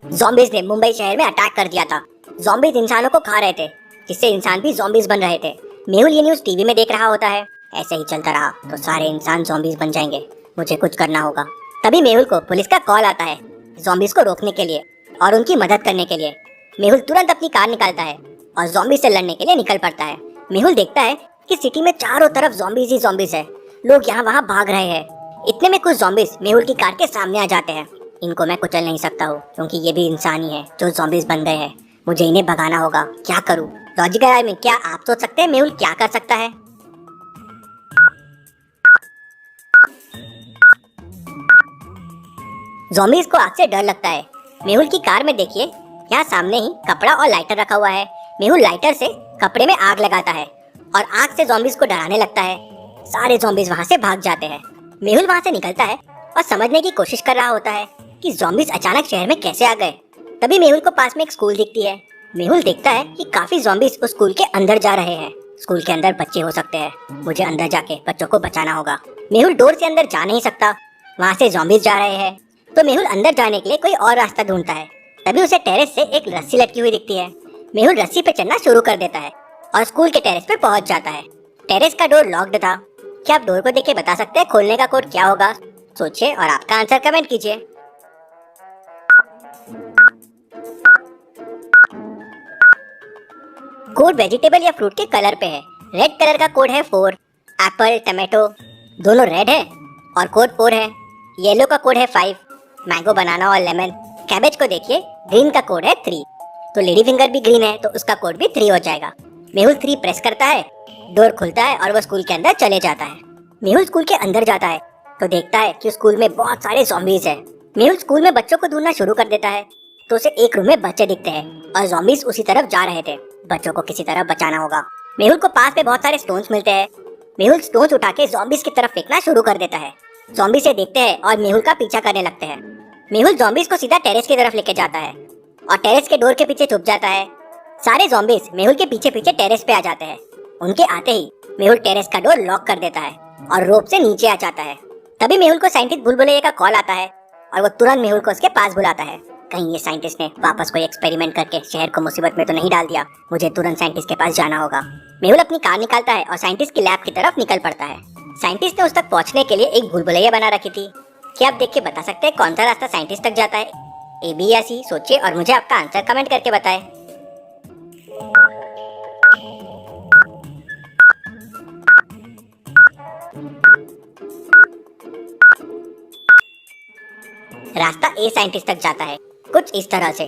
Zombies ने मुंबई शहर में अटैक कर दिया था। ज़ॉम्बीज़ इंसानों को खा रहे थे, जिससे इंसान भी ज़ॉम्बीज़ बन रहे थे। मेहुल ये न्यूज़ टीवी में देख रहा होता है। ऐसे ही चलता रहा तो सारे इंसान ज़ॉम्बीज़ बन जाएंगे, मुझे कुछ करना होगा। तभी मेहुल को पुलिस का कॉल आता है, ज़ॉम्बीज़ को रोकने के लिए और उनकी मदद करने के लिए। मेहुल तुरंत अपनी कार निकालता है और ज़ॉम्बी से लड़ने के लिए निकल पड़ता है। मेहुल देखता है कि सिटी में चारों तरफ ज़ॉम्बीज़ ही ज़ॉम्बीज़ है, लोग यहाँ वहाँ भाग रहे हैं। इतने में कुछ ज़ॉम्बीज़ मेहुल की कार के सामने आ जाते हैं। इनको मैं कुचल नहीं सकता हूँ, क्योंकि ये भी इंसान ही है जो ज़ॉम्बीज़ बन गए हैं। मुझे इन्हें भगाना होगा, क्या करूँ? लॉजिकल आई में क्या आप सोच सकते हैं मेहुल क्या कर सकता है? ज़ॉम्बीज़ को आग से डर लगता है। मेहुल की कार में देखिए, यहाँ सामने ही कपड़ा और लाइटर रखा हुआ है। मेहुल लाइटर से कपड़े में आग लगाता है और आग से ज़ॉम्बीज़ को डराने लगता है। सारे ज़ॉम्बीज़ वहाँ से भाग जाते हैं। मेहुल वहाँ से निकलता है और समझने की कोशिश कर रहा होता है कि ज़ॉम्बीज़ अचानक शहर में कैसे आ गए। तभी मेहुल को पास में एक स्कूल दिखती है। मेहुल देखता है कि काफी ज़ॉम्बीज़ उस स्कूल के अंदर जा रहे हैं। स्कूल के अंदर बच्चे हो सकते हैं, मुझे अंदर जाके बच्चों को बचाना होगा। मेहुल डोर से अंदर जा नहीं सकता, वहाँ से ज़ॉम्बीज़ जा रहे हैं। तो मेहुल अंदर जाने के लिए कोई और रास्ता ढूंढता है। तभी उसे टेरेस से एक रस्सी लटकी हुई दिखती है। मेहुल रस्सी पे चढ़ना शुरू कर देता है और स्कूल के टेरेस पे पहुंच जाता है। टेरेस का डोर लॉक्ड था। क्या आप डोर को देख के बता सकते हैं खोलने का कोड क्या होगा? सोचिए और आपका आंसर कमेंट कीजिए। कोड वेजिटेबल या फ्रूट के कलर पे है। रेड कलर का कोड है 4। एप्पल, टमाटो दोनों रेड है और कोड 4 है। येलो का कोड है 5। मैंगो, बनाना और लेमन। कैबेज को देखिए, ग्रीन का कोड है 3। तो लेडी फिंगर भी ग्रीन है, तो उसका कोड भी 3 हो जाएगा। मेहुल 3 प्रेस करता है, डोर खुलता है और वो स्कूल के अंदर चले जाता है। मेहुल स्कूल के अंदर जाता है तो देखता है कि स्कूल में बहुत सारे ज़ॉम्बीज़ हैं। मेहुल स्कूल में बच्चों को ढूंढना शुरू कर देता है तो उसे एक रूम में बच्चे दिखते हैं और ज़ॉम्बीज़ उसी तरफ जा रहे थे। बच्चों को किसी तरह बचाना होगा। मेहुल को पास में बहुत सारे स्टोन्स मिलते हैं। मेहुल स्टोन्स उठा के ज़ॉम्बीज़ की तरफ फेंकना शुरू कर देता है। ज़ॉम्बी से देखते हैं और मेहुल का पीछा करने लगते हैं। मेहुल ज़ॉम्बीज़ को सीधा टेरेस की तरफ लेके जाता है और टेरेस के डोर के पीछे छुप जाता है। सारे ज़ॉम्बीज़ मेहुल के पीछे पीछे टेरेस पे आ जाते हैं। उनके आते ही मेहुल टेरेस का डोर लॉक कर देता है और रोप से नीचे आ जाता है। तभी मेहुल को साइंटिस्ट भूलभुलैया का कॉल आता है और वो तुरंत मेहुल को उसके पास बुलाता है। कहीं ये साइंटिस्ट ने वापस कोई एक्सपेरिमेंट करके शहर को मुसीबत में तो नहीं डाल दिया। मुझे तुरंत साइंटिस्ट के पास जाना होगा। मेहुल अपनी कार निकालता है और साइंटिस्ट की लैब की तरफ निकल पड़ता है। साइंटिस्ट ने उस तक पहुंचने के लिए एक भूलभुलैया बना रखी थी। क्या आप देख के बता सकते हैं कौन सा रास्ता साइंटिस्ट तक जाता है? ए, बी या सी? सोचिए और मुझे आपका आंसर कमेंट करके बताएं। रास्ता ए साइंटिस्ट तक जाता है, कुछ इस तरह से।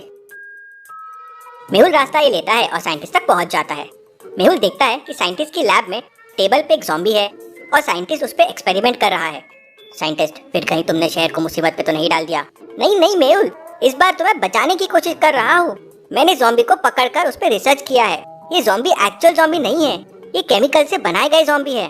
मेहुल रास्ता ये लेता है और साइंटिस्ट तक पहुंच जाता है। मेहुल देखता है कि साइंटिस्ट की लैब में टेबल पे एक ज़ॉम्बी है और साइंटिस्ट उस पे एक्सपेरिमेंट कर रहा है। साइंटिस्ट, फिर कहीं तुमने शहर को मुसीबत पे तो नहीं डाल दिया? नहीं नहीं मेहुल, इस बार तुम्हें बचाने की कोशिश कर रहा हूँ। मैंने ज़ॉम्बी को पकड़कर उस पे रिसर्च किया है। ये ज़ॉम्बी एक्चुअल ज़ॉम्बी नहीं है, ये केमिकल से बनाए गए ज़ॉम्बी है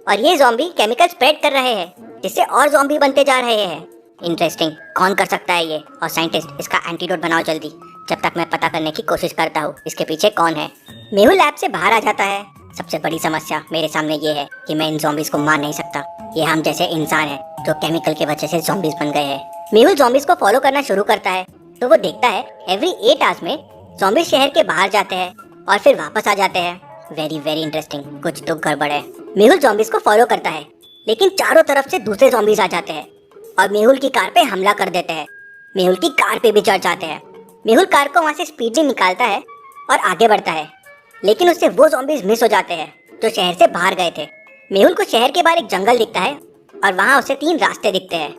और ये ज़ॉम्बी केमिकल स्प्रेड कर रहे हैं, जिससे और ज़ॉम्बी बनते जा रहे हैं। इंटरेस्टिंग, कौन कर सकता है ये? और साइंटिस्ट, इसका एंटीडोट बनाओ जल्दी, जब तक मैं पता करने की कोशिश करता हूँ इसके पीछे कौन है। मेहुल लैब से बाहर आ जाता है। सबसे बड़ी समस्या मेरे सामने ये है कि मैं इन ज़ॉम्बीज़ को मार नहीं सकता। ये हम जैसे इंसान हैं जो केमिकल की वजह से ज़ॉम्बीज़ बन गए हैं। मेहुल ज़ॉम्बीज़ को फॉलो करना शुरू करता है तो वो देखता है एवरी 8 आवर्स में ज़ॉम्बीज़ शहर के बाहर जाते हैं और फिर वापस आ जाते हैं। वेरी वेरी इंटरेस्टिंग, कुछ तो गड़बड़ है। मेहुल ज़ॉम्बीज़ को फॉलो करता है, लेकिन चारों तरफ से दूसरे ज़ॉम्बीज़ आ जाते हैं और मेहुल की कार पे हमला कर देते हैं। मेहुल की कार पे भी चढ़ जाते हैं। मेहुल कार को वहाँ से स्पीडली निकालता है और आगे बढ़ता है, लेकिन उससे वो ज़ॉम्बीज़ मिस हो जाते हैं जो शहर से बाहर गए थे। मेहुल को शहर के बाहर एक जंगल दिखता है और वहाँ उसे 3 रास्ते दिखते हैं।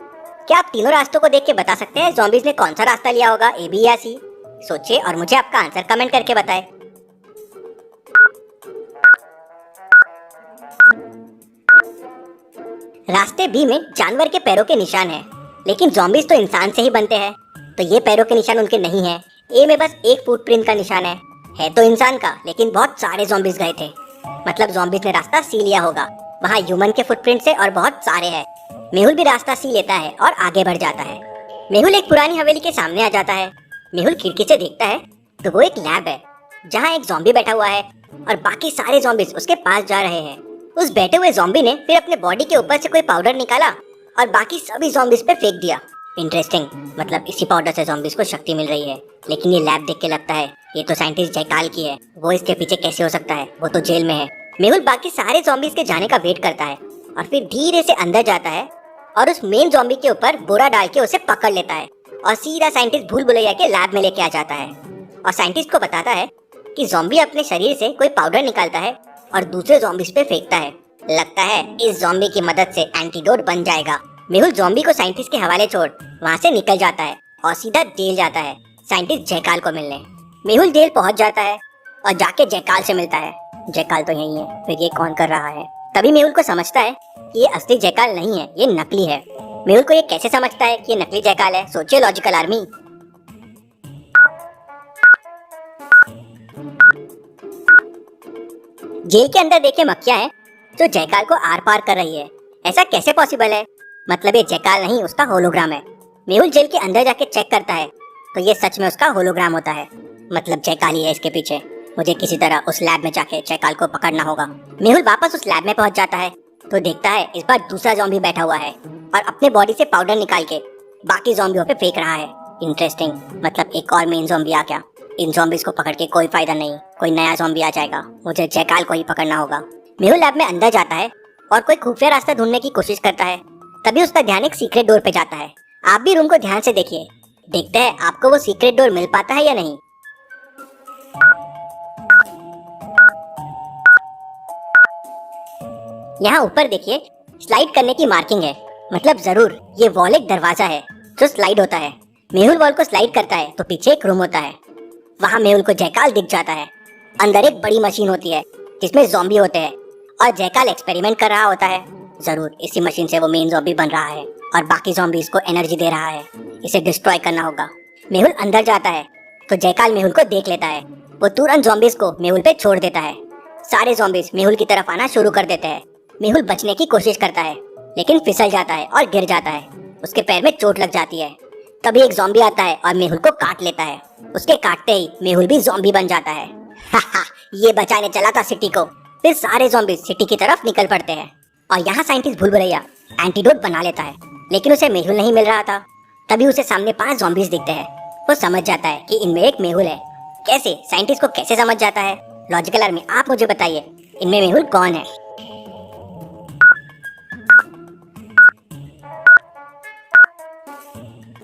क्या आप तीनों रास्तों को देख के बता सकते हैं ज़ॉम्बीज़ ने कौन सा रास्ता लिया होगा, ए, बी या सी? सोचिए और मुझे आपका आंसर कमेंट करके बताएं। रास्ते बी में जानवर के पैरों के निशान हैं, लेकिन ज़ॉम्बीज़ तो इंसान से ही बनते हैं, तो ये पैरों के निशान उनके नहीं हैं। ए में बस एक फुटप्रिंट का निशान है तो इंसान का, लेकिन बहुत सारे ज़ॉम्बीज़ गए थे। मतलब ज़ॉम्बीज़ ने रास्ता सी लिया होगा, वहाँ ह्यूमन के फुटप्रिंट से और बहुत सारे हैं। मेहुल भी रास्ता सी लेता है और आगे बढ़ जाता है। मेहुल एक पुरानी हवेली के सामने आ जाता है। मेहुल खिड़की से देखता है तो वो एक लैब है जहाँ एक ज़ॉम्बी बैठा हुआ है और बाकी सारे ज़ॉम्बीज़ उसके पास जा रहे हैं। उस बैठे हुए ज़ॉम्बी ने फिर अपने बॉडी के ऊपर से कोई पाउडर निकाला और बाकी सभी ज़ॉम्बीज़ पे फेंक दिया। इंटरेस्टिंग, मतलब इसी पाउडर से zombies को शक्ति मिल रही है। लेकिन ये लैब देख के लगता है ये तो साइंटिस्ट जयकाल की है, वो इसके पीछे कैसे हो सकता है, वो तो जेल में है। मेहुल बाकी सारे zombies के जाने का वेट करता है और फिर धीरे से अंदर जाता है और उस मेन ज़ॉम्बी के ऊपर बोरा डाल के उसे पकड़ लेता है और सीधा साइंटिस्ट भूल भुलैया के लैब में लेके आ जाता है और साइंटिस्ट को बताता है कि ज़ॉम्बी अपने शरीर से कोई पाउडर निकालता है और दूसरे ज़ॉम्बीज पे फेंकता है। लगता है इस ज़ॉम्बी की मदद से एंटीडोट बन जाएगा। मेहुल ज़ॉम्बी को साइंटिस्ट के हवाले छोड़ वहाँ से निकल जाता है और सीधा जेल जाता है साइंटिस्ट जयकाल को मिलने। मेहुल जेल पहुँच जाता है और जाके जयकाल से मिलता है। जयकाल तो यही है, फिर ये कौन कर रहा है? तभी मेहुल को समझता है कि ये असली जयकाल नहीं है, ये नकली है। मेहुल को ये कैसे समझता है कि ये नकली जयकाल है? सोचिए लॉजिकल आर्मी। जेल के अंदर देखे मक्खियां हैं जो जयकाल को आर पार कर रही है। ऐसा कैसे पॉसिबल है? मतलब ये जयकाल नहीं, उसका होलोग्राम है। मेहुल जेल के अंदर जाके चेक करता है तो ये सच में उसका होलोग्राम होता है। मतलब जयकाल ही है इसके पीछे। मुझे किसी तरह उस लैब में जाके जयकाल को पकड़ना होगा। मेहुल वापस उस लैब में पहुंच जाता है तो देखता है इस बार दूसरा ज़ॉम्बी बैठा हुआ है और अपने बॉडी से पाउडर निकाल के बाकी ज़ॉम्बियों पे फेंक रहा है। इंटरेस्टिंग, मतलब एक और मेन ज़ॉम्बी आ गया। इन ज़ॉम्बीज को पकड़ के कोई फायदा नहीं, कोई नया ज़ॉम्बी आ जाएगा। मुझे जयकाल को ही पकड़ना होगा। मेहुल लैब में अंदर जाता है और कोई खुफिया रास्ता ढूंढने की कोशिश करता है। तभी उसका ध्यान एक सीक्रेट डोर पे जाता है। आप भी रूम को ध्यान से देखिए, देखते हैं आपको वो सीक्रेट डोर मिल पाता है या नहीं। यहाँ ऊपर देखिए, स्लाइड करने की मार्किंग है। मतलब जरूर ये वॉल एक दरवाजा है जो स्लाइड होता है। मेहुल वॉल को स्लाइड करता है तो पीछे एक रूम होता है। वहाँ मेहुल को जयकाल दिख जाता है। अंदर एक बड़ी मशीन होती है जिसमें ज़ॉम्बी होते हैं और जयकाल एक्सपेरिमेंट कर रहा होता है। जरूर इसी मशीन से वो मेन ज़ॉम्बी बन रहा है और बाकी ज़ॉम्बीज को एनर्जी दे रहा है। इसे डिस्ट्रॉय करना होगा। मेहुल अंदर जाता है तो जयकाल मेहुल को देख लेता है। वो तुरंत ज़ॉम्बीज को मेहुल पे छोड़ देता है। सारे ज़ॉम्बीज मेहुल की तरफ आना शुरू कर देते हैं। मेहुल बचने की कोशिश करता है लेकिन फिसल जाता है और गिर जाता है। उसके पैर में चोट लग जाती है। तभी एक ज़ॉम्बी आता है और मेहुल को काट लेता है। उसके काटते ही मेहुल भी ज़ॉम्बी बन जाता है। ये बचाने चला था सिटी को। फिर सारे ज़ॉम्बीज सिटी की तरफ निकल पड़ते हैं और यहाँ साइंटिस्ट भूल भुलैया एंटीडोट बना लेता है, लेकिन उसे मेहुल नहीं मिल रहा था। तभी उसे सामने 5 ज़ॉम्बीज दिखते हैं। वो समझ जाता है कि इनमें एक मेहुल है। कैसे? साइंटिस्ट को कैसे समझ जाता है? लॉजिकल आर्मी, आप मुझे बताइए इनमें मेहुल कौन है?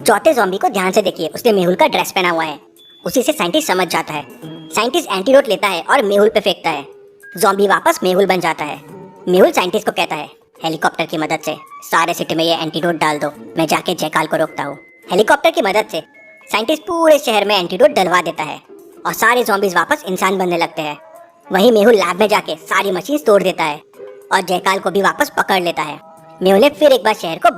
चौथे ज़ॉम्बी को ध्यान से देखिए, उसने मेहुल का ड्रेस पहना हुआ है। उसी से साइंटिस्ट समझ जाता है। साइंटिस्ट एंटीडोट लेता है और मेहुल पे फेंकता है। ज़ॉम्बी वापस मेहुल बन जाता है। मेहुल साइंटिस्ट को कहता है हेलीकॉप्टर की मदद से सारे सिटी में ये एंटीडोट डाल दो, मैं जाके जयकाल को रोकता हूँ। हेलीकॉप्टर की मदद से साइंटिस्ट पूरे शहर में एंटीडोट डलवा देता है और सारे ज़ॉम्बीज वापस इंसान बनने लगते हैं। वहीं मेहुल लैब में जाके सारी मशीन तोड़ देता है और जयकाल को भी वापस पकड़ लेता है। मेहुल ने फिर एक बार शहर को